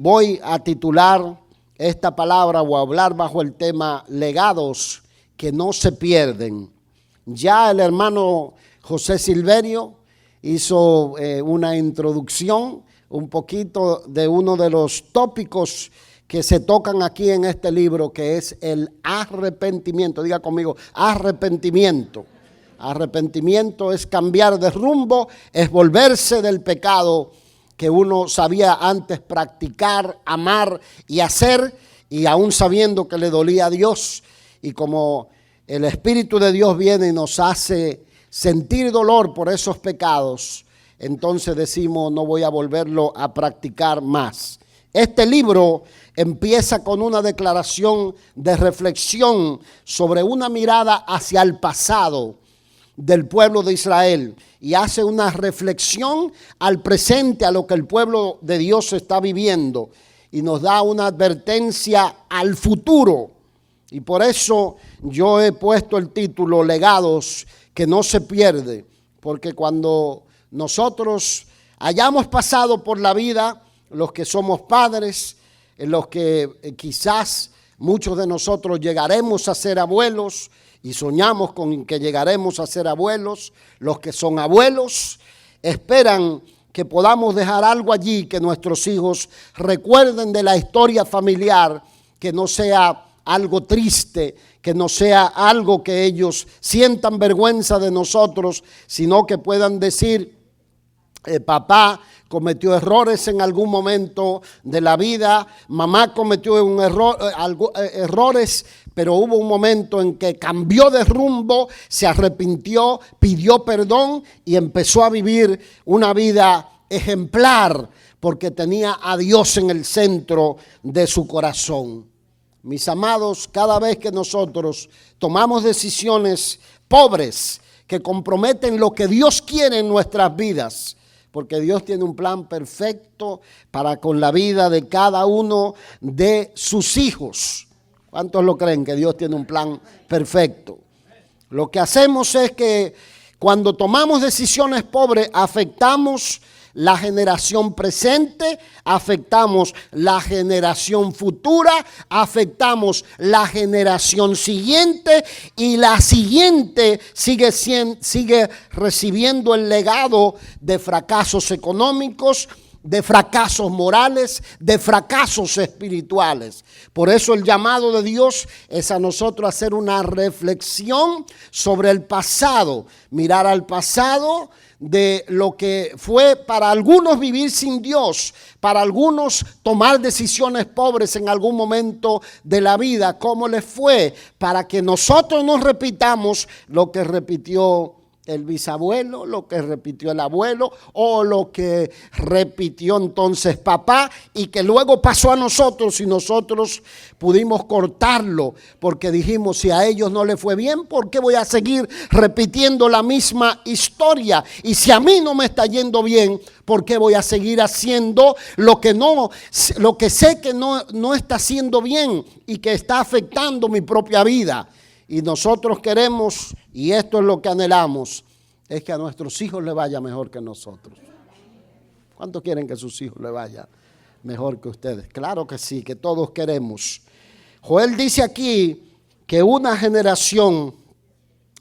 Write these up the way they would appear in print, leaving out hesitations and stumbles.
voy a titular esta palabra o a hablar bajo el tema legados que no se pierden. Ya el hermano José Silverio hizo una introducción un poquito de uno de los tópicos que se tocan aquí en este libro, que es el arrepentimiento. Diga conmigo, arrepentimiento. Arrepentimiento es cambiar de rumbo, es volverse del pecado que uno sabía antes practicar, amar y hacer, y aún sabiendo que le dolía a Dios. Y como el Espíritu de Dios viene y nos hace sentir dolor por esos pecados, entonces decimos, no voy a volverlo a practicar más. Este libro empieza con una declaración de reflexión sobre una mirada hacia el pasado del pueblo de Israel y hace una reflexión al presente, a lo que el pueblo de Dios está viviendo, y nos da una advertencia al futuro. Y por eso yo he puesto el título Legados que no se pierde, porque cuando nosotros hayamos pasado por la vida, los que somos padres, los que quizás muchos de nosotros llegaremos a ser abuelos y soñamos con que llegaremos a ser abuelos, los que son abuelos esperan que podamos dejar algo allí, que nuestros hijos recuerden de la historia familiar, que no sea algo triste, que no sea algo que ellos sientan vergüenza de nosotros, sino que puedan decir, papá cometió errores en algún momento de la vida, mamá cometió errores, pero hubo un momento en que cambió de rumbo, se arrepintió, pidió perdón y empezó a vivir una vida ejemplar porque tenía a Dios en el centro de su corazón. Mis amados, cada vez que nosotros tomamos decisiones pobres que comprometen lo que Dios quiere en nuestras vidas, porque Dios tiene un plan perfecto para con la vida de cada uno de sus hijos. ¿Cuántos lo creen que Dios tiene un plan perfecto? Lo que hacemos es que cuando tomamos decisiones pobres afectamos la generación presente, afectamos la generación futura, afectamos la generación siguiente y la siguiente sigue recibiendo el legado de fracasos económicos, de fracasos morales, de fracasos espirituales. Por eso el llamado de Dios es a nosotros hacer una reflexión sobre el pasado, mirar al pasado de lo que fue para algunos vivir sin Dios, para algunos tomar decisiones pobres en algún momento de la vida, cómo les fue, para que nosotros no repitamos lo que repitió el bisabuelo, lo que repitió el abuelo o lo que repitió entonces papá y que luego pasó a nosotros y nosotros pudimos cortarlo porque dijimos, si a ellos no les fue bien, ¿por qué voy a seguir repitiendo la misma historia? Y si a mí no me está yendo bien, ¿por qué voy a seguir haciendo lo que sé que no está haciendo bien y que está afectando mi propia vida? Y nosotros queremos, y esto es lo que anhelamos, es que a nuestros hijos les vaya mejor que nosotros. ¿Cuántos quieren que a sus hijos les vaya mejor que ustedes? Claro que sí, que todos queremos. Joel dice aquí que una generación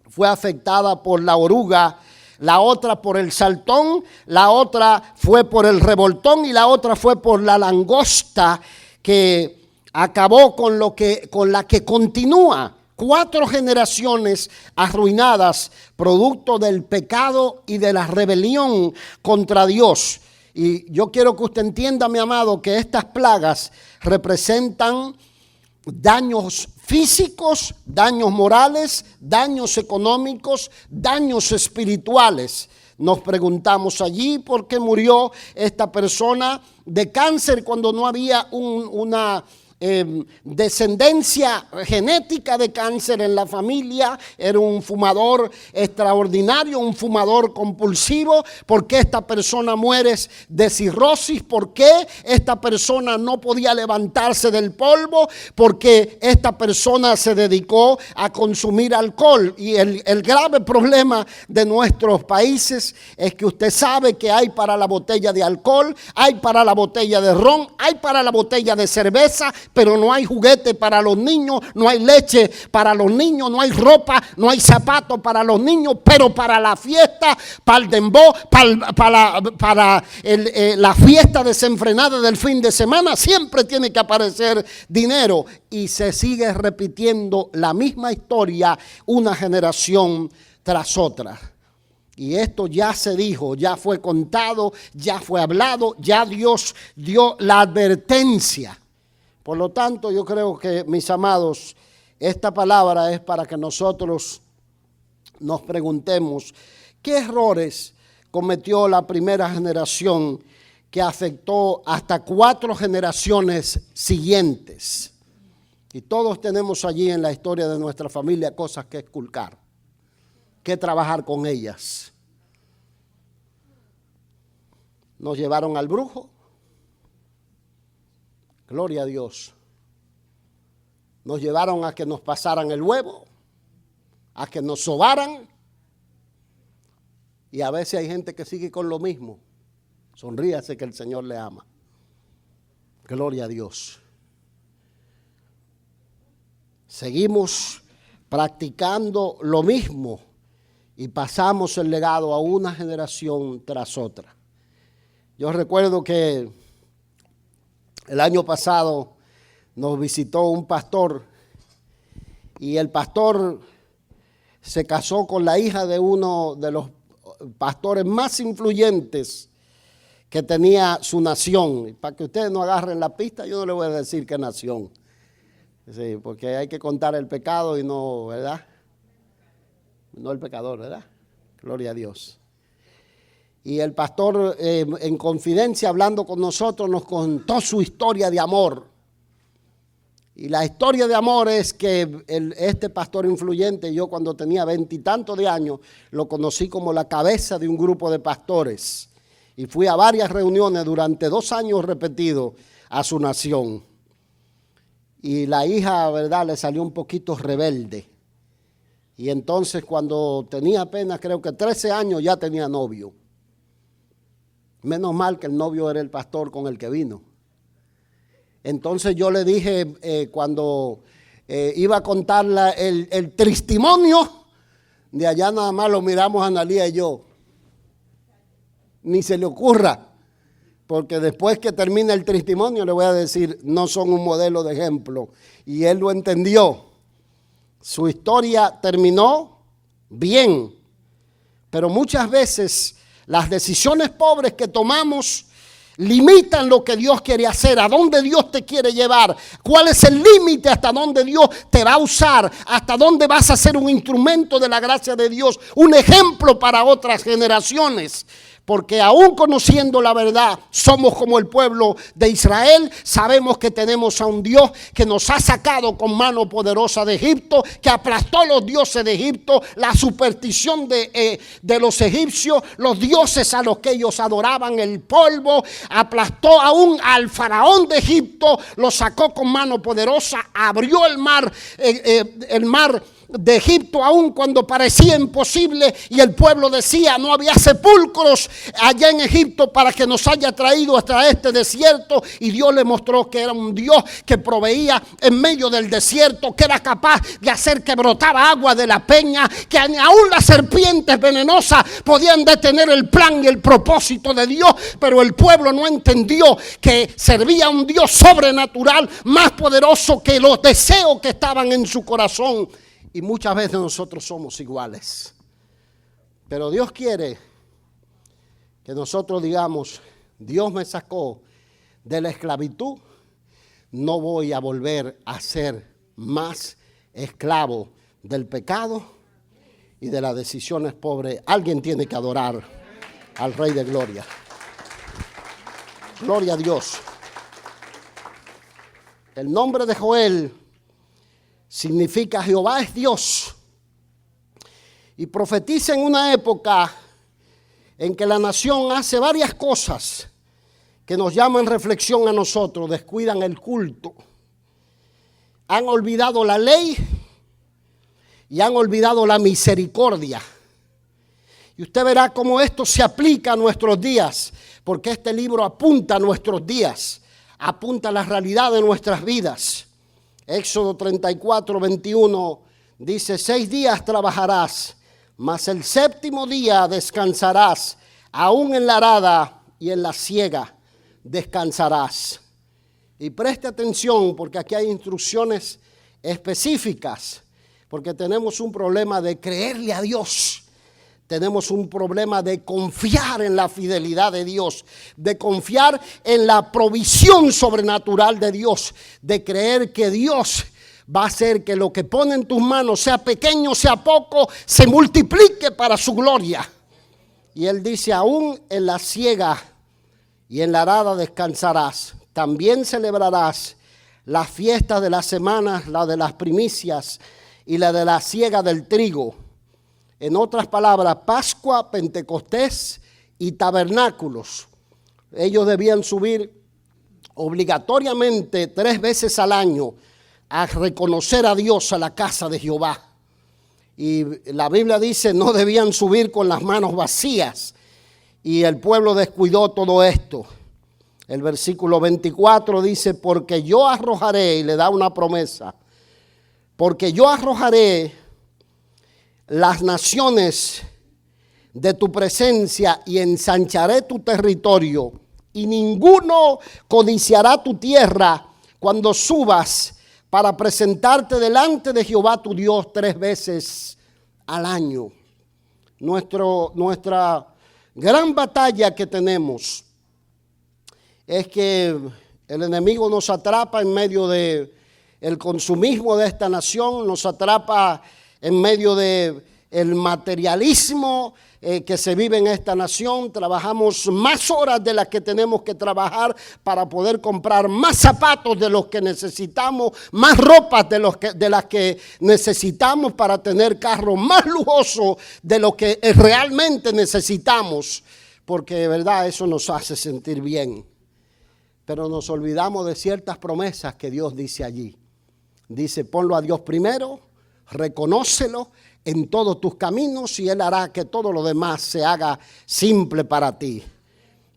fue afectada por la oruga, la otra por el saltón, la otra fue por el revoltón y la otra fue por la langosta, que acabó con la que continúa. 4 generaciones arruinadas, producto del pecado y de la rebelión contra Dios. Y yo quiero que usted entienda, mi amado, que estas plagas representan daños físicos, daños morales, daños económicos, daños espirituales. Nos preguntamos allí por qué murió esta persona de cáncer cuando no había una descendencia genética de cáncer en la familia, era un fumador extraordinario, un fumador compulsivo. ¿Por qué esta persona muere de cirrosis? ¿Por qué esta persona no podía levantarse del polvo? Porque esta persona se dedicó a consumir alcohol. Y el grave problema de nuestros países es que usted sabe que hay para la botella de alcohol, hay para la botella de ron, hay para la botella de cerveza, pero no hay juguete para los niños, no hay leche para los niños, no hay ropa, no hay zapatos para los niños, pero para la fiesta, para el dembow, para la fiesta desenfrenada del fin de semana, siempre tiene que aparecer dinero. Y se sigue repitiendo la misma historia una generación tras otra. Y esto ya se dijo, ya fue contado, ya fue hablado, ya Dios dio la advertencia. Por lo tanto, yo creo que, mis amados, esta palabra es para que nosotros nos preguntemos qué errores cometió la primera generación que afectó hasta 4 generaciones siguientes. Y todos tenemos allí en la historia de nuestra familia cosas que esculcar, que trabajar con ellas. Nos llevaron al brujo. Gloria a Dios. Nos llevaron a que nos pasaran el huevo, a que nos sobaran. Y a veces hay gente que sigue con lo mismo. Sonríase que el Señor le ama. Gloria a Dios. Seguimos practicando lo mismo y pasamos el legado a una generación tras otra. Yo recuerdo que el año pasado nos visitó un pastor y el pastor se casó con la hija de uno de los pastores más influyentes que tenía su nación. Para que ustedes no agarren la pista, yo no les voy a decir qué nación. Sí, porque hay que contar el pecado y no, ¿verdad? No el pecador, ¿verdad? Gloria a Dios. Y el pastor en confidencia hablando con nosotros nos contó su historia de amor. Y la historia de amor es que este pastor influyente, yo cuando tenía 20 y tantos de años, lo conocí como la cabeza de un grupo de pastores. Y fui a varias reuniones durante 2 años repetidos a su nación. Y la hija, ¿verdad?, le salió un poquito rebelde. Y entonces cuando tenía apenas, creo que 13 años, ya tenía novio. Menos mal que el novio era el pastor con el que vino. Entonces yo le dije, cuando iba a contar el testimonio, de allá nada más lo miramos Analía y yo. Ni se le ocurra. Porque después que termine el testimonio le voy a decir, no son un modelo de ejemplo. Y él lo entendió. Su historia terminó bien. Pero muchas veces las decisiones pobres que tomamos limitan lo que Dios quiere hacer, a dónde Dios te quiere llevar, cuál es el límite hasta dónde Dios te va a usar, hasta dónde vas a ser un instrumento de la gracia de Dios, un ejemplo para otras generaciones. Porque aún conociendo la verdad, somos como el pueblo de Israel. Sabemos que tenemos a un Dios que nos ha sacado con mano poderosa de Egipto, que aplastó los dioses de Egipto, la superstición de los egipcios, los dioses a los que ellos adoraban, el polvo. Aplastó aún al faraón de Egipto, lo sacó con mano poderosa, abrió el mar de Egipto aún cuando parecía imposible y el pueblo decía no había sepulcros allá en Egipto para que nos haya traído hasta este desierto, y Dios le mostró que era un Dios que proveía en medio del desierto, que era capaz de hacer que brotara agua de la peña, que aún las serpientes venenosas podían detener el plan y el propósito de Dios. Pero el pueblo no entendió que servía a un Dios sobrenatural más poderoso que los deseos que estaban en su corazón. Y muchas veces nosotros somos iguales. Pero Dios quiere que nosotros digamos, Dios me sacó de la esclavitud, no voy a volver a ser más esclavo del pecado y de las decisiones pobres. Alguien tiene que adorar al Rey de Gloria. Gloria a Dios. El nombre de Joel significa Jehová es Dios. Y profetiza en una época en que la nación hace varias cosas que nos llaman reflexión a nosotros. Descuidan el culto, han olvidado la ley y han olvidado la misericordia. Y usted verá cómo esto se aplica a nuestros días, porque este libro apunta a nuestros días, apunta a la realidad de nuestras vidas. Éxodo 34, 21 dice: 6 días trabajarás, mas el séptimo día descansarás, aún en la arada y en la siega descansarás. Y preste atención, porque aquí hay instrucciones específicas, porque tenemos un problema de creerle a Dios. Tenemos un problema de confiar en la fidelidad de Dios, de confiar en la provisión sobrenatural de Dios, de creer que Dios va a hacer que lo que pone en tus manos, sea pequeño, sea poco, se multiplique para su gloria. Y Él dice: aún en la siega y en la arada descansarás. También celebrarás las fiestas de las semanas, la de las primicias y la de la siega del trigo. En otras palabras, Pascua, Pentecostés y tabernáculos. Ellos debían subir obligatoriamente 3 veces al año a reconocer a Dios a la casa de Jehová. Y la Biblia dice: no debían subir con las manos vacías. Y el pueblo descuidó todo esto. El versículo 24 dice: porque yo arrojaré, y le da una promesa, porque yo arrojaré las naciones de tu presencia y ensancharé tu territorio, y ninguno codiciará tu tierra cuando subas para presentarte delante de Jehová tu Dios 3 veces al año. Nuestra gran batalla que tenemos es que el enemigo nos atrapa en medio de el consumismo de esta nación, nos atrapa en medio de el materialismo que se vive en esta nación. Trabajamos más horas de las que tenemos que trabajar para poder comprar más zapatos de los que necesitamos, más ropas de las que necesitamos para tener carros más lujosos de lo que realmente necesitamos, porque de verdad eso nos hace sentir bien. Pero nos olvidamos de ciertas promesas que Dios dice allí. Dice: ponlo a Dios primero, reconócelo en todos tus caminos y Él hará que todo lo demás se haga simple para ti.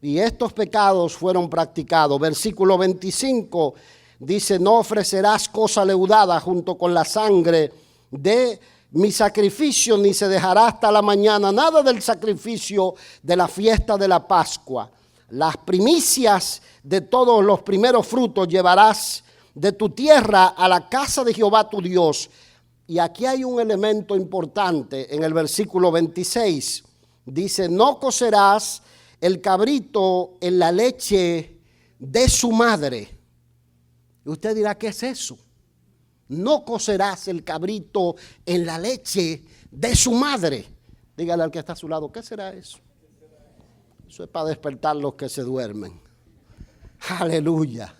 Y estos pecados fueron practicados. Versículo 25 dice: no ofrecerás cosa leudada junto con la sangre de mi sacrificio, ni se dejará hasta la mañana nada del sacrificio de la fiesta de la Pascua. Las primicias de todos los primeros frutos llevarás de tu tierra a la casa de Jehová tu Dios. Y aquí hay un elemento importante en el versículo 26. Dice: no cocerás el cabrito en la leche de su madre. Y usted dirá: ¿qué es eso? No cocerás el cabrito en la leche de su madre. Dígale al que está a su lado: ¿qué será eso? Eso es para despertar los que se duermen. Aleluya.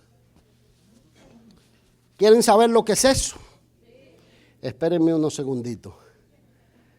¿Quieren saber lo que es eso? Espérenme unos segunditos.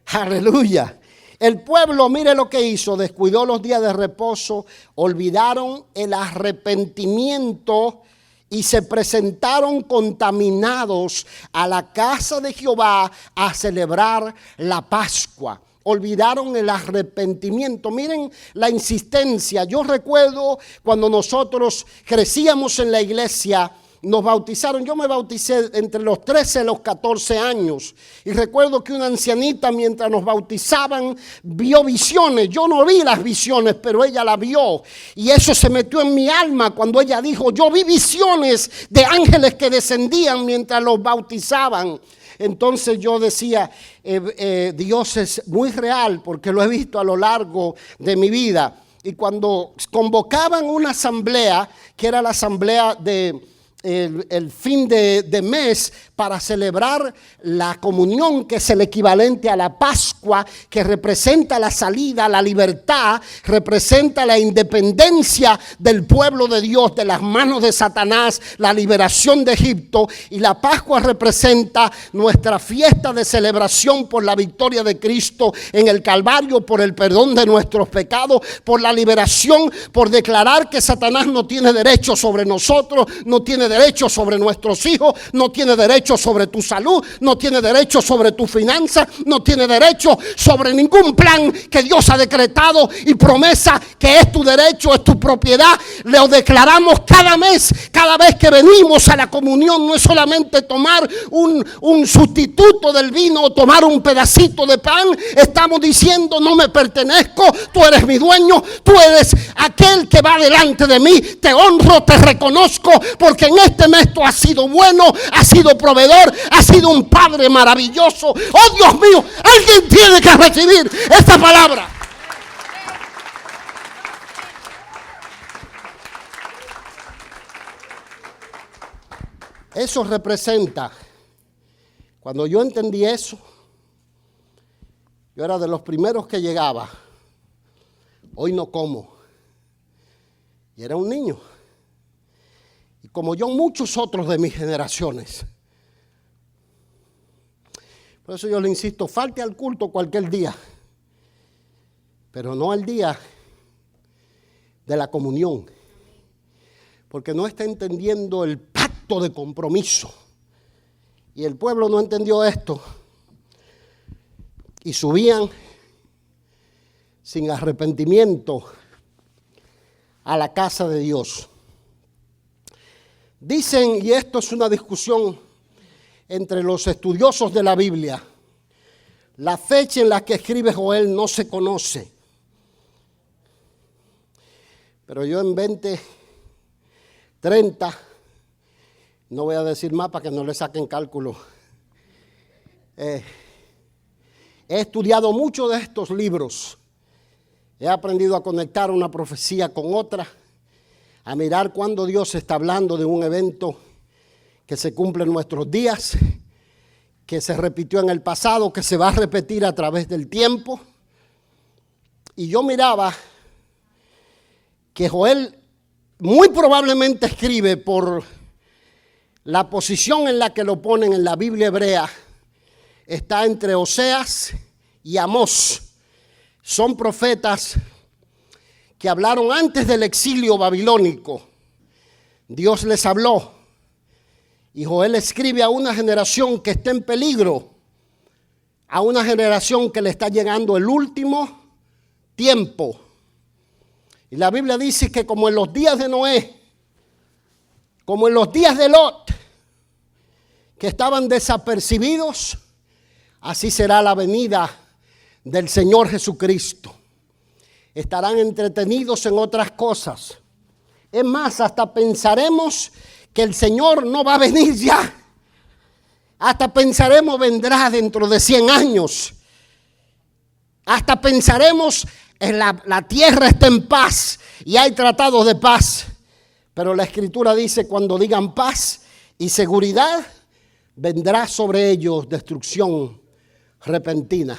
Aleluya. El pueblo, mire lo que hizo: descuidó los días de reposo, olvidaron el arrepentimiento y se presentaron contaminados a la casa de Jehová a celebrar la Pascua. Olvidaron el arrepentimiento. Miren la insistencia. Yo recuerdo cuando nosotros crecíamos en la iglesia, nos bautizaron. Yo me bauticé entre los 13 y los 14 años. Y recuerdo que una ancianita, mientras nos bautizaban, vio visiones. Yo no vi las visiones, pero ella la vio. Y eso se metió en mi alma cuando ella dijo: yo vi visiones de ángeles que descendían mientras los bautizaban. Entonces yo decía: Dios es muy real, porque lo he visto a lo largo de mi vida. Y cuando convocaban una asamblea, que era la asamblea de el fin de mes para celebrar la comunión, que es el equivalente a la Pascua, que representa la salida, la libertad, representa la independencia del pueblo de Dios de las manos de Satanás, la liberación de Egipto. Y la Pascua representa nuestra fiesta de celebración por la victoria de Cristo en el Calvario, por el perdón de nuestros pecados, por la liberación, por declarar que Satanás no tiene derecho sobre nosotros, no tiene derecho sobre nuestros hijos, no tiene derecho sobre tu salud, no tiene derecho sobre tu finanza, no tiene derecho sobre ningún plan que Dios ha decretado y promesa que es tu derecho, es tu propiedad. Lo declaramos cada mes, cada vez que venimos a la comunión. No es solamente tomar un sustituto del vino o tomar un pedacito de pan. Estamos diciendo: no me pertenezco, tú eres mi dueño, tú eres aquel que va delante de mí. Te honro, te reconozco, porque en este mes tú has sido bueno, has sido proveedor, has sido un padre maravilloso. Oh Dios mío, alguien tiene que recibir esta palabra. Eso representa, cuando yo entendí eso, yo era de los primeros que llegaba. Hoy no como. Y era un niño. Y como yo, muchos otros de mis generaciones. Por eso yo le insisto: falte al culto cualquier día, pero no al día de la comunión, porque no está entendiendo el pacto de compromiso. Y el pueblo no entendió esto y subían sin arrepentimiento a la casa de Dios. Dicen, y esto es una discusión entre los estudiosos de la Biblia, la fecha en la que escribe Joel no se conoce. Pero yo en 2030, no voy a decir más para que no le saquen cálculo, he estudiado mucho de estos libros. He aprendido a conectar una profecía con otra, a mirar cuando Dios está hablando de un evento que se cumple en nuestros días, que se repitió en el pasado, que se va a repetir a través del tiempo. Y yo miraba que Joel muy probablemente escribe, por la posición en la que lo ponen en la Biblia hebrea, está entre Oseas y Amós. Son profetas que hablaron antes del exilio babilónico. Dios les habló. Y Joel escribe a una generación que está en peligro, a una generación que le está llegando el último tiempo. Y la Biblia dice que como en los días de Noé, como en los días de Lot, que estaban desapercibidos, así será la venida del Señor Jesucristo. Estarán entretenidos en otras cosas. Es más, hasta pensaremos que el Señor no va a venir ya. Hasta pensaremos vendrá dentro de 100 años. Hasta pensaremos la tierra está en paz y hay tratados de paz. Pero la Escritura dice: cuando digan paz y seguridad, vendrá sobre ellos destrucción repentina.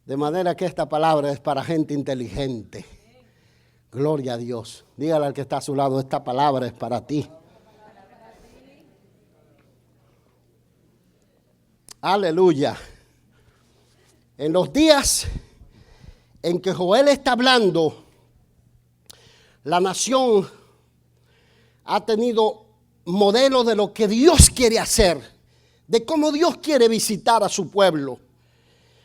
De manera que esta palabra es para gente inteligente. Gloria a Dios. Dígale al que está a su lado: esta palabra es para ti. Aleluya. En los días en que Joel está hablando, la nación ha tenido modelo de lo que Dios quiere hacer, de cómo Dios quiere visitar a su pueblo,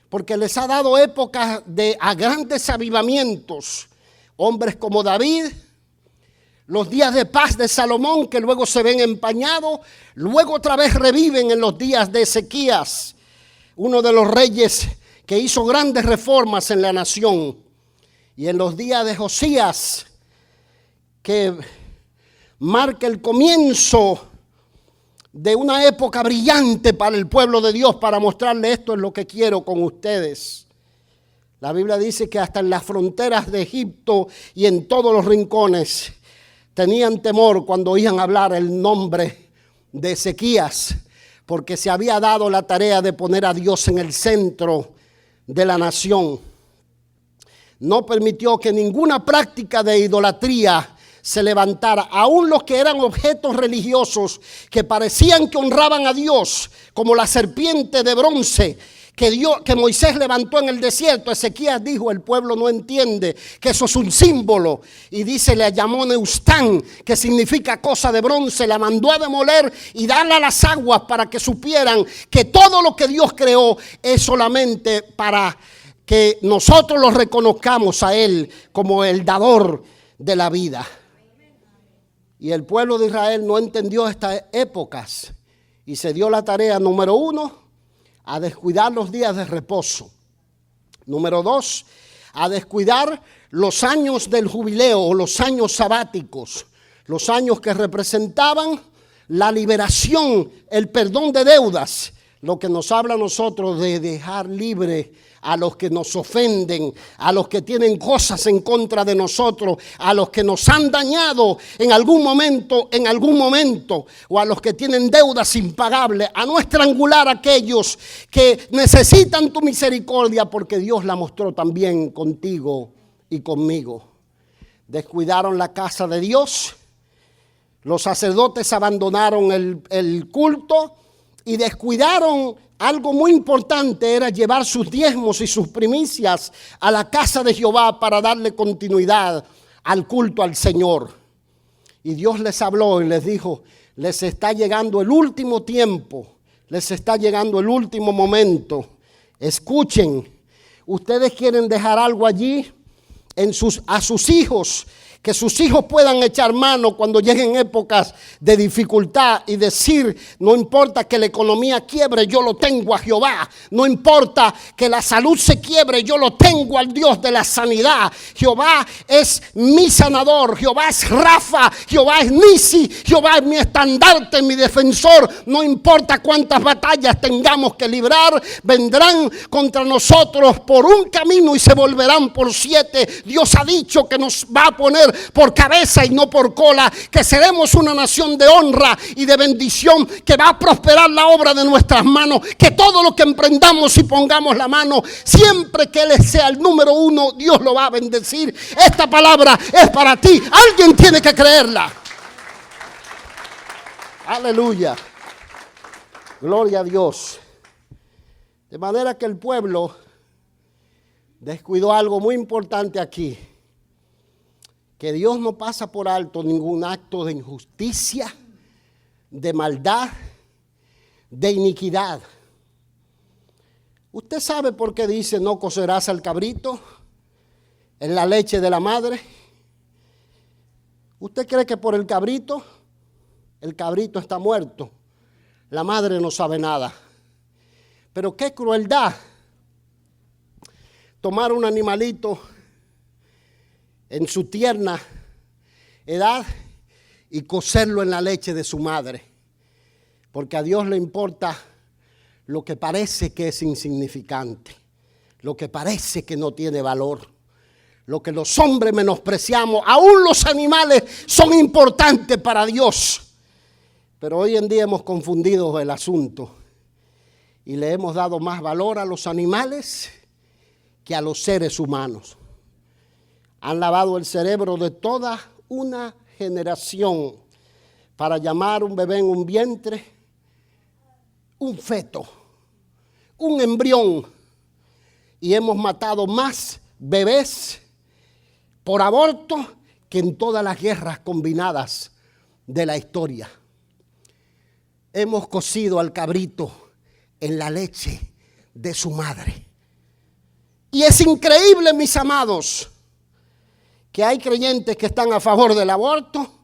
porque les ha dado épocas a grandes avivamientos. Hombres como David, los días de paz de Salomón, que luego se ven empañados, luego otra vez reviven en los días de Ezequías, uno de los reyes que hizo grandes reformas en la nación, y en los días de Josías, que marca el comienzo de una época brillante para el pueblo de Dios, para mostrarle: esto es lo que quiero con ustedes. La Biblia dice que hasta en las fronteras de Egipto y en todos los rincones tenían temor cuando oían hablar el nombre de Ezequías, porque se había dado la tarea de poner a Dios en el centro de la nación. No permitió que ninguna práctica de idolatría se levantara. Aún los que eran objetos religiosos que parecían que honraban a Dios, como la serpiente de bronce que Moisés levantó en el desierto. Ezequías dijo: el pueblo no entiende que eso es un símbolo. Y dice, le llamó Neustán, que significa cosa de bronce. La mandó a demoler y darle a las aguas para que supieran que todo lo que Dios creó es solamente para que nosotros lo reconozcamos a Él como el dador de la vida. Y el pueblo de Israel no entendió estas épocas y se dio la tarea, número 1, a descuidar los días de reposo. Número 2, a descuidar los años del jubileo o los años sabáticos, los años que representaban la liberación, el perdón de deudas, lo que nos habla a nosotros de dejar libre a los que nos ofenden, a los que tienen cosas en contra de nosotros, a los que nos han dañado en algún momento, o a los que tienen deudas impagables, a no estrangular a aquellos que necesitan tu misericordia, porque Dios la mostró también contigo y conmigo. Descuidaron la casa de Dios, los sacerdotes abandonaron el culto y descuidaron algo muy importante, era llevar sus diezmos y sus primicias a la casa de Jehová para darle continuidad al culto al Señor. Y Dios les habló y les dijo: les está llegando el último tiempo, les está llegando el último momento. Escuchen, ustedes quieren dejar algo allí a sus hijos, que sus hijos puedan echar mano cuando lleguen épocas de dificultad y decir: no importa que la economía quiebre, yo lo tengo a Jehová. No importa que la salud se quiebre, yo lo tengo al Dios de la sanidad. Jehová es mi sanador, Jehová es Rafa, Jehová es Nisi, Jehová es mi estandarte, mi defensor. No importa cuántas batallas tengamos que librar, vendrán contra nosotros por un camino y se volverán por 7. Dios ha dicho que nos va a poner por cabeza y no por cola, que seremos una nación de honra y de bendición, que va a prosperar la obra de nuestras manos, que todo lo que emprendamos y pongamos la mano, siempre que Él sea el número 1, Dios lo va a bendecir. Esta palabra es para ti, alguien tiene que creerla. Aleluya, gloria a Dios. De manera que el pueblo descuidó algo muy importante aquí, que Dios no pasa por alto ningún acto de injusticia, de maldad, de iniquidad. ¿Usted sabe por qué dice: no cocerás al cabrito en la leche de la madre? ¿Usted cree que por el cabrito está muerto? La madre no sabe nada. Pero qué crueldad tomar un animalito en su tierna edad y cocerlo en la leche de su madre, porque a Dios le importa lo que parece que es insignificante, lo que parece que no tiene valor, lo que los hombres menospreciamos. Aún los animales son importantes para Dios, pero hoy en día hemos confundido el asunto y le hemos dado más valor a los animales que a los seres humanos. Han lavado el cerebro de toda una generación para llamar un bebé en un vientre un feto, un embrión. Y hemos matado más bebés por aborto que en todas las guerras combinadas de la historia. Hemos cocido al cabrito en la leche de su madre. Y es increíble, mis amados, que hay creyentes que están a favor del aborto,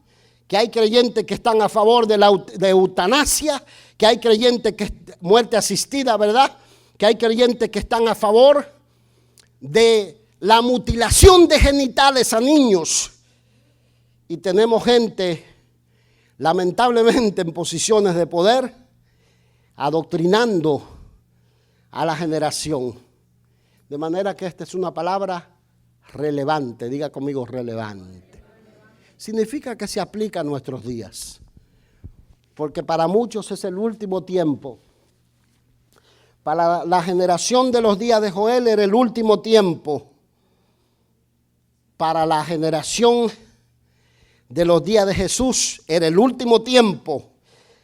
que hay creyentes que están a favor de la eutanasia, que hay creyentes que muerte asistida, ¿verdad? Que hay creyentes que están a favor de la mutilación de genitales a niños. Y tenemos gente, lamentablemente, en posiciones de poder, adoctrinando a la generación. De manera que esta es una palabra relevante. Diga conmigo: relevante. significa que se aplica a nuestros días. Porque para muchos es el último tiempo. Para la generación de los días de Joel era el último tiempo. Para la generación de los días de Jesús era el último tiempo.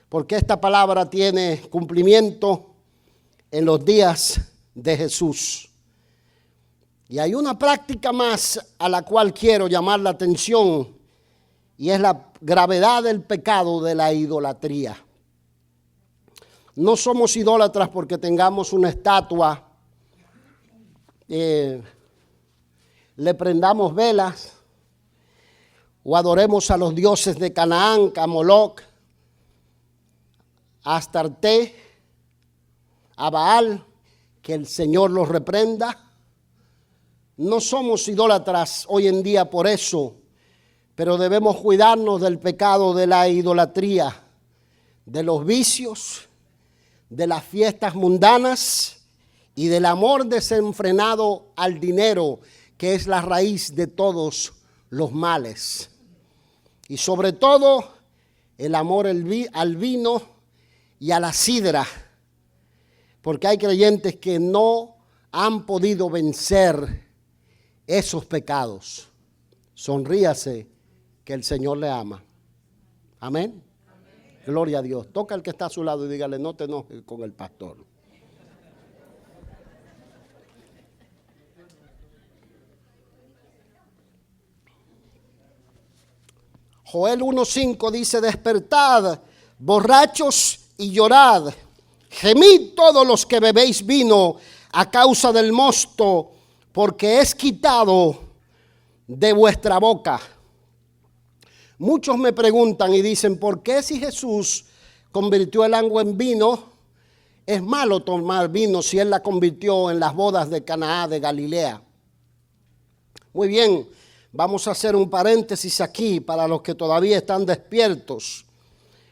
Porque esta palabra tiene cumplimiento en los días de Jesús. Y hay una práctica más a la cual quiero llamar la atención, y es la gravedad del pecado de la idolatría. No somos idólatras porque tengamos una estatua, le prendamos velas o adoremos a los dioses de Canaán, a Moloc, a Astarte, a Baal, que el Señor los reprenda. No somos idólatras hoy en día por eso, pero debemos cuidarnos del pecado de la idolatría, de los vicios, de las fiestas mundanas y del amor desenfrenado al dinero, que es la raíz de todos los males. Y sobre todo, el amor al vino y a la sidra, porque hay creyentes que no han podido vencer esos pecados. Sonríase, que el Señor le ama. Amén. Amén. Gloria a Dios. Toca al que está a su lado y dígale: no te enojes con el pastor. Joel 1:5 dice: despertad, borrachos, y llorad. Gemid todos los que bebéis vino a causa del mosto, porque es quitado de vuestra boca. Muchos me preguntan y dicen: ¿por qué si Jesús convirtió el agua en vino, es malo tomar vino si Él la convirtió en las bodas de Caná de Galilea? Muy bien, vamos a hacer un paréntesis aquí para los que todavía están despiertos.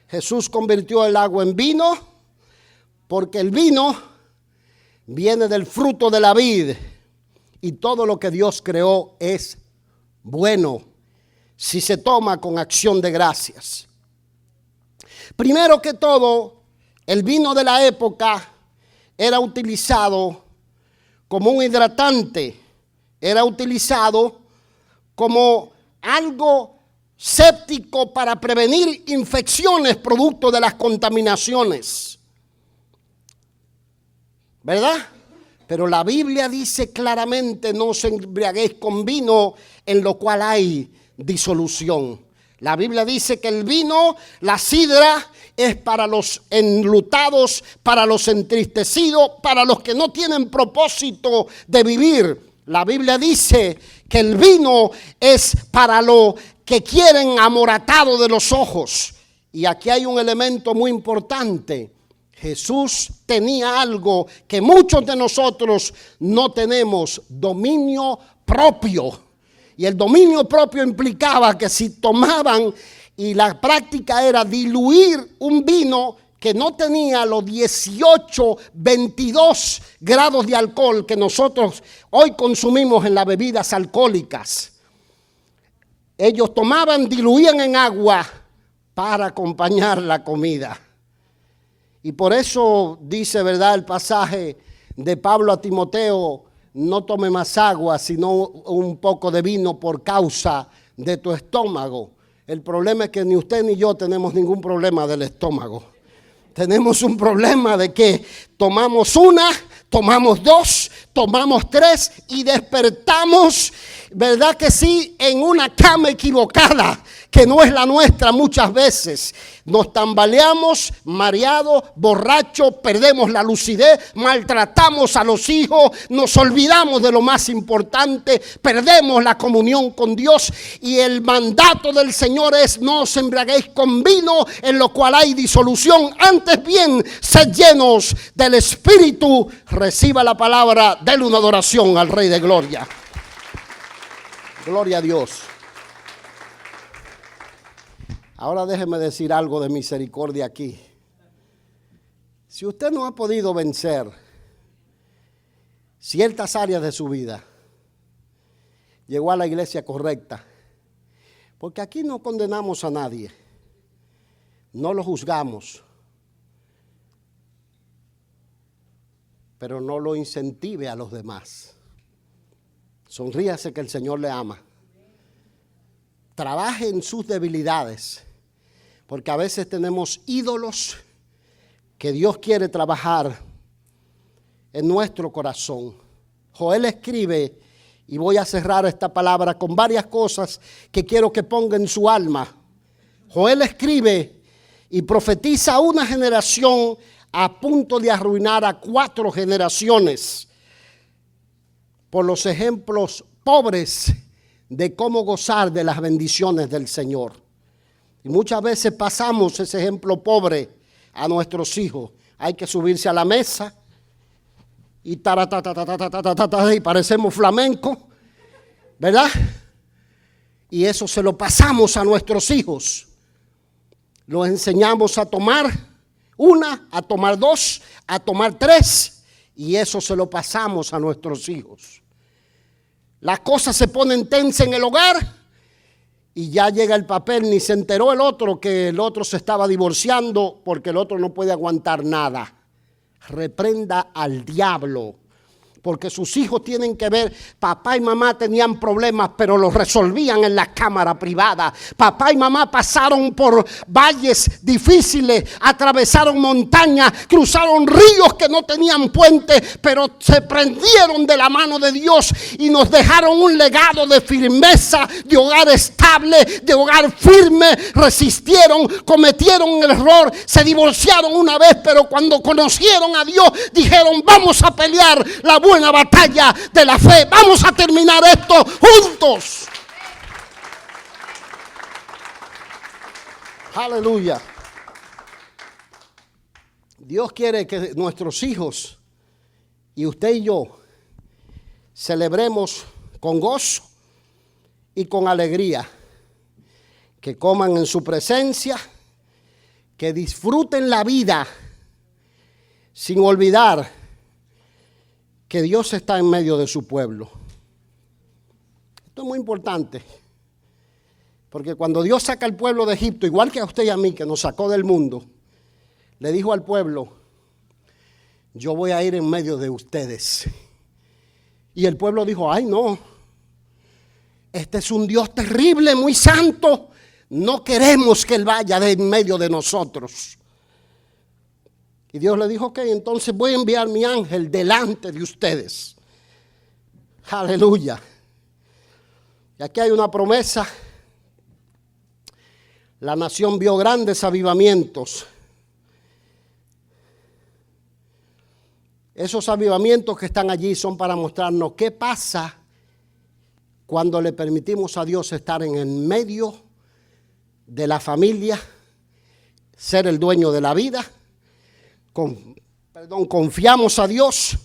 Jesús convirtió el agua en vino porque el vino viene del fruto de la vid, y todo lo que Dios creó es bueno si se toma con acción de gracias. Primero que todo, el vino de la época era utilizado como un hidratante, era utilizado como algo séptico para prevenir infecciones producto de las contaminaciones, ¿verdad? Pero la Biblia dice claramente: no os embriaguéis con vino en lo cual hay disolución. La Biblia dice que el vino, la sidra, es para los enlutados, para los entristecidos, para los que no tienen propósito de vivir. La Biblia dice que el vino es para los que quieren amoratado de los ojos. Y aquí hay un elemento muy importante. Jesús tenía algo que muchos de nosotros no tenemos: dominio propio. Y el dominio propio implicaba que si tomaban, y la práctica era diluir un vino que no tenía los 18, 22 grados de alcohol que nosotros hoy consumimos en las bebidas alcohólicas. Ellos tomaban, diluían en agua para acompañar la comida. Y por eso dice, ¿verdad?, el pasaje de Pablo a Timoteo: no tome más agua, sino un poco de vino por causa de tu estómago. El problema es que ni usted ni yo tenemos ningún problema del estómago. Tenemos un problema de que tomamos una, tomamos dos, tomamos tres y despertamos, ¿verdad que sí?, en una cama equivocada, que no es la nuestra muchas veces. Nos tambaleamos, mareados, borrachos, perdemos la lucidez, maltratamos a los hijos, nos olvidamos de lo más importante, perdemos la comunión con Dios. Y el mandato del Señor es: no os embriaguéis con vino en lo cual hay disolución, antes bien sed llenos del Espíritu. Reciba la palabra, denle una adoración al Rey de Gloria. Gloria a Dios. Ahora déjeme decir algo de misericordia aquí. Si usted no ha podido vencer ciertas áreas de su vida, llegó a la iglesia correcta. Porque aquí no condenamos a nadie, no lo juzgamos, pero no lo incentive a los demás. Sonríase que el Señor le ama. Trabaje en sus debilidades, porque a veces tenemos ídolos que Dios quiere trabajar en nuestro corazón. Joel escribe, y voy a cerrar esta palabra con varias cosas que quiero que ponga en su alma. Joel escribe y profetiza a una generación a punto de arruinar a 4 generaciones por los ejemplos pobres de cómo gozar de las bendiciones del Señor. Y muchas veces pasamos ese ejemplo pobre a nuestros hijos. Hay que subirse a la mesa y y parecemos flamencos, ¿verdad? Y eso se lo pasamos a nuestros hijos. Los enseñamos a tomar 1, a tomar 2, a tomar 3, y eso se lo pasamos a nuestros hijos. Las cosas se ponen tensas en el hogar y ya llega el papel, ni se enteró el otro que el otro se estaba divorciando porque el otro no puede aguantar nada. Reprenda al diablo, porque sus hijos tienen que ver, papá y mamá tenían problemas, pero los resolvían en la cámara privada. Papá y mamá pasaron por valles difíciles, atravesaron montañas, cruzaron ríos que no tenían puente, pero se prendieron de la mano de Dios y nos dejaron un legado de firmeza, de hogar estable, de hogar firme. Resistieron, cometieron el error, se divorciaron una vez, pero cuando conocieron a Dios, dijeron: vamos a pelear la buena batalla de la fe, vamos a terminar esto juntos. Aleluya. Dios quiere que nuestros hijos y usted y yo celebremos con gozo y con alegría, que coman en su presencia, que disfruten la vida sin olvidar que Dios está en medio de su pueblo. Esto es muy importante, porque cuando Dios saca al pueblo de Egipto, igual que a usted y a mí, que nos sacó del mundo, le dijo al pueblo: yo voy a ir en medio de ustedes. Y el pueblo dijo: ay no, este es un Dios terrible, muy santo, no queremos que Él vaya de en medio de nosotros. Y Dios le dijo: ok, entonces voy a enviar mi ángel delante de ustedes. Aleluya. Y aquí hay una promesa. La nación vio grandes avivamientos. Esos avivamientos que están allí son para mostrarnos qué pasa cuando le permitimos a Dios estar en el medio de la familia, ser el dueño de la vida. Confiamos a Dios.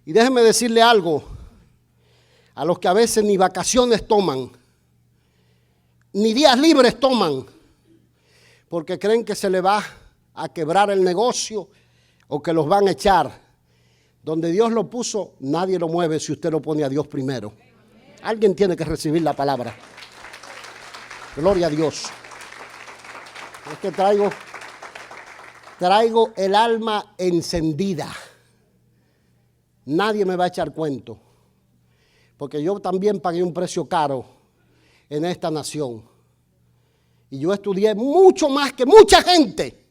Y déjeme decirle algo a los que a veces ni vacaciones toman, ni días libres toman, porque creen que se le va a quebrar el negocio o que los van a echar. Donde Dios lo puso, nadie lo mueve si usted lo pone a Dios primero. Alguien tiene que recibir la palabra. Gloria a Dios. Es que traigo el alma encendida. Nadie me va a echar cuento, porque yo también pagué un precio caro en esta nación. Y yo estudié mucho más que mucha gente.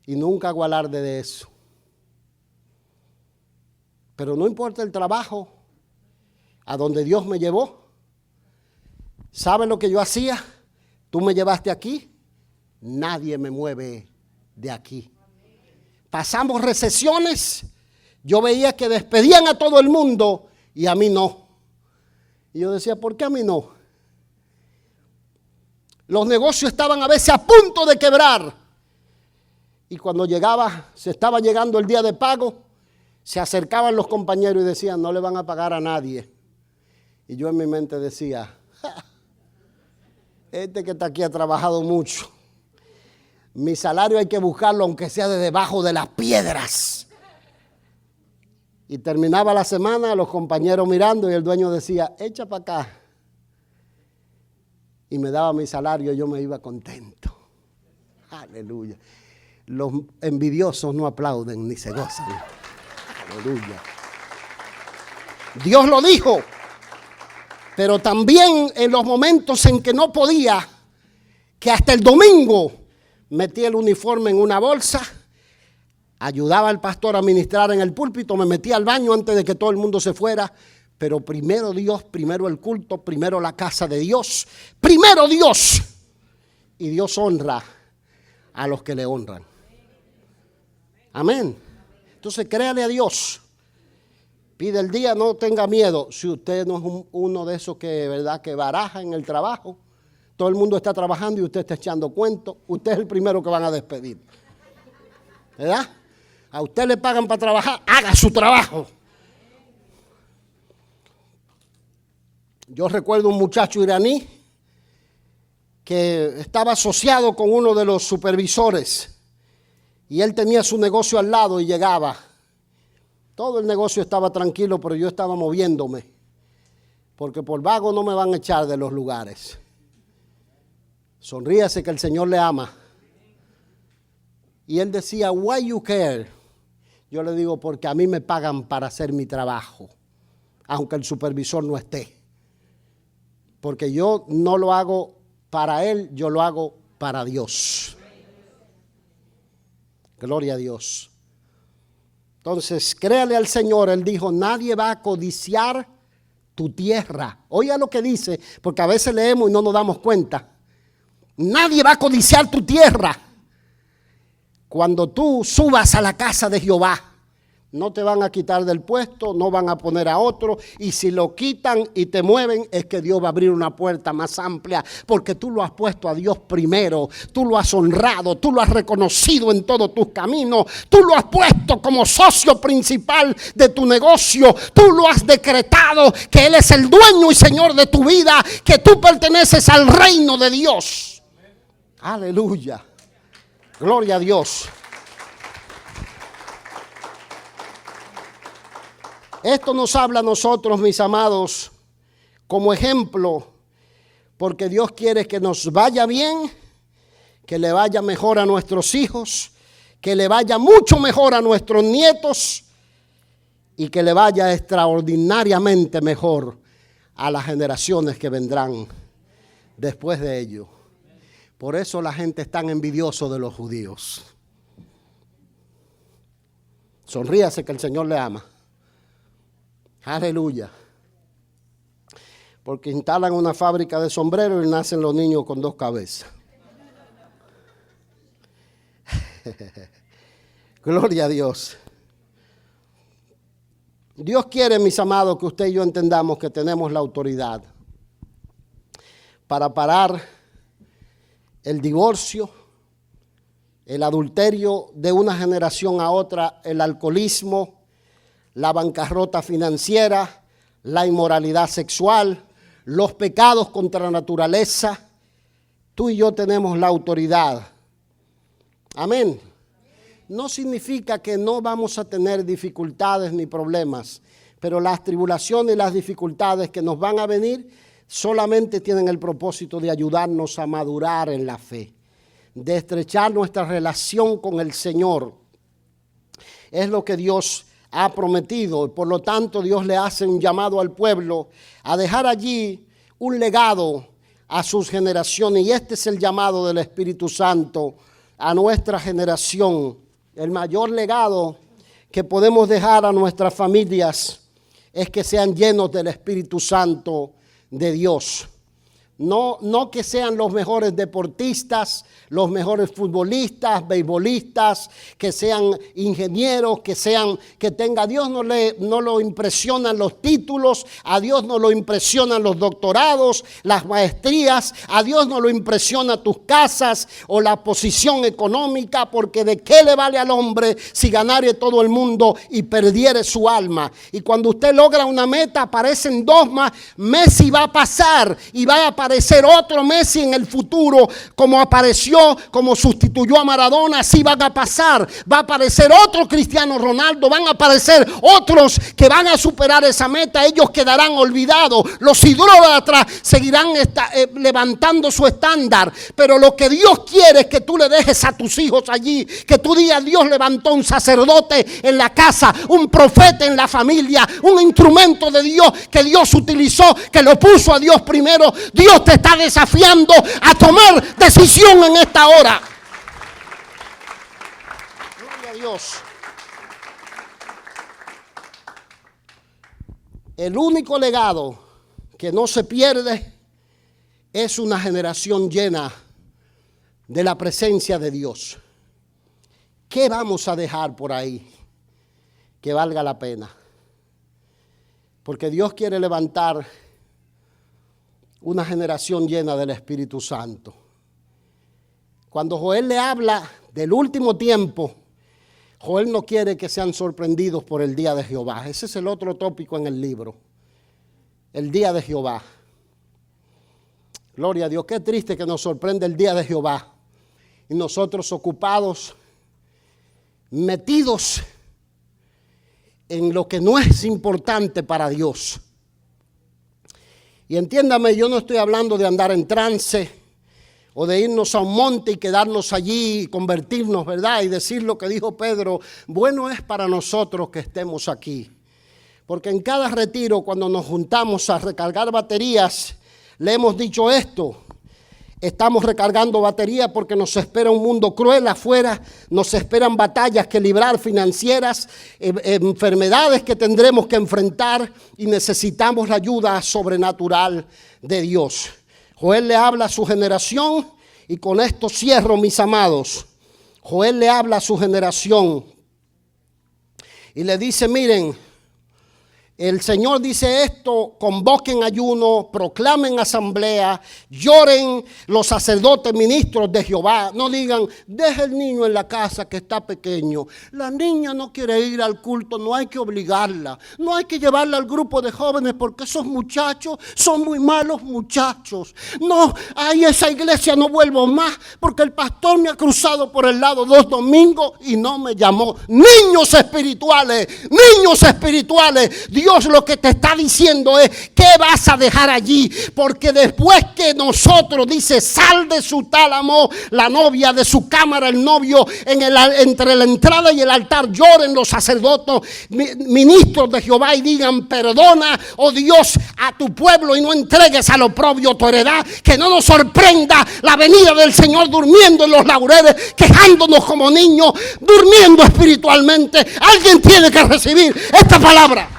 Y nunca hago alarde de eso. Pero no importa el trabajo a donde Dios me llevó. ¿Sabe lo que yo hacía? Tú me llevaste aquí. Nadie me mueve de aquí. Pasamos recesiones. Yo veía que despedían a todo el mundo y a mí no. Y yo decía: ¿por qué a mí no? Los negocios estaban a veces a punto de quebrar. Y cuando se estaba llegando el día de pago, se acercaban los compañeros y decían: no le van a pagar a nadie. Y yo en mi mente decía: este que está aquí ha trabajado mucho. Mi salario hay que buscarlo aunque sea de debajo de las piedras. Y terminaba la semana, los compañeros mirando y el dueño decía: echa para acá, y me daba mi salario, yo me iba contento. Aleluya. Los envidiosos no aplauden ni se gozan. Aleluya. Dios lo dijo, pero también en los momentos en que no podía, que hasta el domingo metía el uniforme en una bolsa, ayudaba al pastor a ministrar en el púlpito, me metía al baño antes de que todo el mundo se fuera, pero primero Dios, primero el culto, primero la casa de Dios, primero Dios. Y Dios honra a los que le honran. Amén. Entonces créale a Dios. Pide el día, no tenga miedo. Si usted no es uno de esos que baraja en el trabajo, todo el mundo está trabajando y usted está echando cuentos, usted es el primero que van a despedir. ¿Verdad? A usted le pagan para trabajar, haga su trabajo. Yo recuerdo un muchacho iraní que estaba asociado con uno de los supervisores y él tenía su negocio al lado y llegaba. Todo el negocio estaba tranquilo, pero yo estaba moviéndome, porque por vago no me van a echar de los lugares. Sonríase que el Señor le ama. Y él decía, why you care? Yo le digo, porque a mí me pagan para hacer mi trabajo, aunque el supervisor no esté. Porque yo no lo hago para él, yo lo hago para Dios. Gloria a Dios. Entonces, créale al Señor. Él dijo, nadie va a codiciar tu tierra. Oiga lo que dice, porque a veces leemos y no nos damos cuenta. Nadie va a codiciar tu tierra. Cuando tú subas a la casa de Jehová, no te van a quitar del puesto, no van a poner a otro. Y si lo quitan y te mueven, es que Dios va a abrir una puerta más amplia, porque tú lo has puesto a Dios primero, tú lo has honrado, tú lo has reconocido en todos tus caminos, tú lo has puesto como socio principal de tu negocio, tú lo has decretado que Él es el dueño y Señor de tu vida, que tú perteneces al reino de Dios. Aleluya. Gloria a Dios. Esto nos habla a nosotros, mis amados, como ejemplo, porque Dios quiere que nos vaya bien, que le vaya mejor a nuestros hijos, que le vaya mucho mejor a nuestros nietos y que le vaya extraordinariamente mejor a las generaciones que vendrán después de ello. Por eso la gente es tan envidiosa de los judíos. Sonríase que el Señor le ama. Aleluya. Porque instalan una fábrica de sombreros y nacen los niños con 2 cabezas. Gloria a Dios. Dios quiere, mis amados, que usted y yo entendamos que tenemos la autoridad para parar el divorcio, el adulterio de una generación a otra, el alcoholismo, la bancarrota financiera, la inmoralidad sexual, los pecados contra la naturaleza. Tú y yo tenemos la autoridad. Amén. No significa que no vamos a tener dificultades ni problemas, pero las tribulaciones y las dificultades que nos van a venir solamente tienen el propósito de ayudarnos a madurar en la fe, de estrechar nuestra relación con el Señor. Es lo que Dios ha prometido, y por lo tanto Dios le hace un llamado al pueblo a dejar allí un legado a sus generaciones, y este es el llamado del Espíritu Santo a nuestra generación. El mayor legado que podemos dejar a nuestras familias es que sean llenos del Espíritu Santo de Dios. No que sean los mejores deportistas, los mejores futbolistas, beisbolistas, que sean ingenieros, que tenga. A Dios no lo impresionan los títulos, a Dios no lo impresionan los doctorados, las maestrías, a Dios no lo impresiona tus casas o la posición económica, porque de qué le vale al hombre si ganare todo el mundo y perdiere su alma. Y cuando usted logra una meta, aparecen 2 más. Messi va a pasar y va a aparecer aparecer otro Messi en el futuro, como apareció, como sustituyó a Maradona. Así van a pasar. Va a aparecer otro Cristiano Ronaldo. Van a aparecer otros que van a superar esa meta. Ellos quedarán olvidados. Los idólatras seguirán levantando su estándar. Pero lo que Dios quiere es que tú le dejes a tus hijos allí. Que tú digas: Dios levantó un sacerdote en la casa, un profeta en la familia, un instrumento de Dios que Dios utilizó, que lo puso a Dios primero. Dios te está desafiando a tomar decisión en esta hora. Gloria a Dios. El único legado que no se pierde es una generación llena de la presencia de Dios. ¿Qué vamos a dejar por ahí que valga la pena? Porque Dios quiere levantar una generación llena del Espíritu Santo. Cuando Joel le habla del último tiempo, Joel no quiere que sean sorprendidos por el día de Jehová. Ese es el otro tópico en el libro. El día de Jehová. Gloria a Dios. Qué triste que nos sorprende el día de Jehová. Y nosotros ocupados, metidos en lo que no es importante para Dios. Y entiéndame, yo no estoy hablando de andar en trance o de irnos a un monte y quedarnos allí y convertirnos, ¿verdad? Y decir lo que dijo Pedro: bueno es para nosotros que estemos aquí. Porque en cada retiro, cuando nos juntamos a recargar baterías, le hemos dicho esto: estamos recargando baterías porque nos espera un mundo cruel afuera, nos esperan batallas que librar financieras, enfermedades que tendremos que enfrentar y necesitamos la ayuda sobrenatural de Dios. Joel le habla a su generación y con esto cierro, mis amados. Joel le habla a su generación y le dice: miren, el Señor dice esto: convoquen ayuno, proclamen asamblea, lloren los sacerdotes ministros de Jehová. No digan: deje el niño en la casa que está pequeño. La niña no quiere ir al culto, no hay que obligarla. No hay que llevarla al grupo de jóvenes porque esos muchachos son muy malos muchachos. No, a esa iglesia no vuelvo más porque el pastor me ha cruzado por el lado 2 domingos y no me llamó. Niños espirituales, niños espirituales. Dios lo que te está diciendo es: ¿qué vas a dejar allí? Porque después que nosotros, dice, sal de su tálamo la novia, de su cámara el novio, entre la entrada y el altar lloren los sacerdotes, ministros de Jehová, y digan: perdona, oh Dios, a tu pueblo y no entregues al oprobio tu heredad. Que no nos sorprenda la venida del Señor durmiendo en los laureles, quejándonos como niños, durmiendo espiritualmente. Alguien tiene que recibir esta palabra.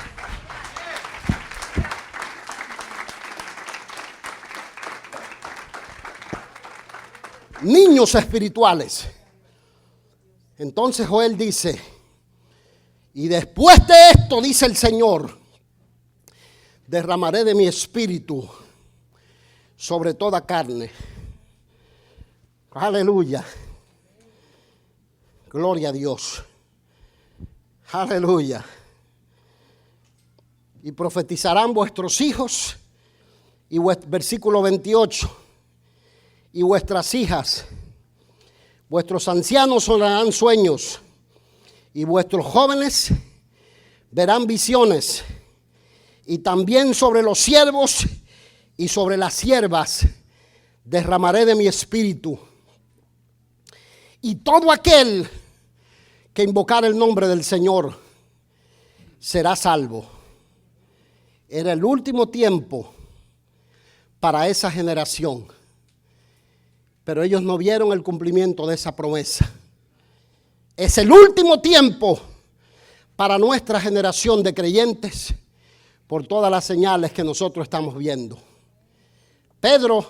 Niños espirituales. Entonces Joel dice: y después de esto, dice el Señor, derramaré de mi espíritu sobre toda carne. Aleluya. Gloria a Dios. Aleluya. Y profetizarán vuestros hijos, y versículo 28, y vuestras hijas, vuestros ancianos soñarán sueños, y vuestros jóvenes verán visiones, y también sobre los siervos y sobre las siervas derramaré de mi espíritu, y todo aquel que invocar el nombre del Señor será salvo. Era el último tiempo para esa generación. Pero ellos no vieron el cumplimiento de esa promesa. Es el último tiempo para nuestra generación de creyentes por todas las señales que nosotros estamos viendo. Pedro,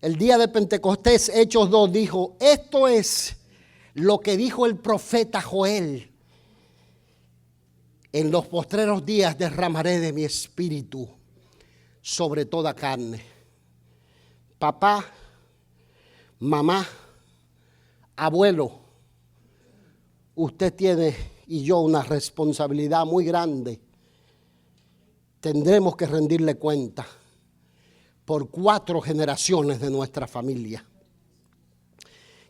el día de Pentecostés, Hechos 2, dijo: esto es lo que dijo el profeta Joel: en los postreros días derramaré de mi espíritu sobre toda carne. Papá, mamá, abuelo, usted tiene y yo una responsabilidad muy grande. Tendremos que rendirle cuenta. por 4 generaciones de nuestra familia,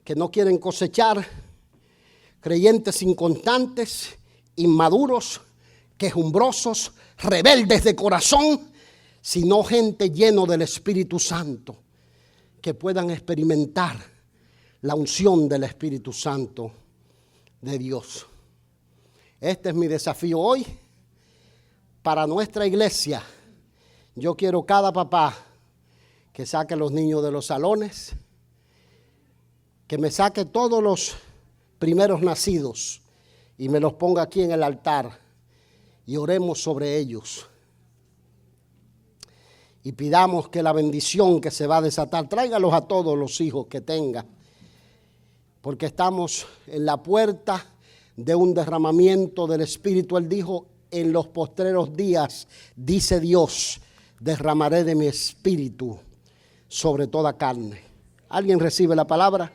que no quieren cosechar, creyentes inconstantes, inmaduros, quejumbrosos, rebeldes de corazón, sino gente lleno del Espíritu Santo, que puedan experimentar la unción del Espíritu Santo de Dios. Este es mi desafío hoy para nuestra iglesia. Yo quiero cada papá que saque a los niños de los salones, que me saque todos los primeros nacidos y me los ponga aquí en el altar y oremos sobre ellos. Y pidamos que la bendición que se va a desatar, tráigalos a todos los hijos que tenga, porque estamos en la puerta de un derramamiento del Espíritu. Él dijo, en los postreros días, dice Dios, derramaré de mi Espíritu sobre toda carne. ¿Alguien recibe la palabra?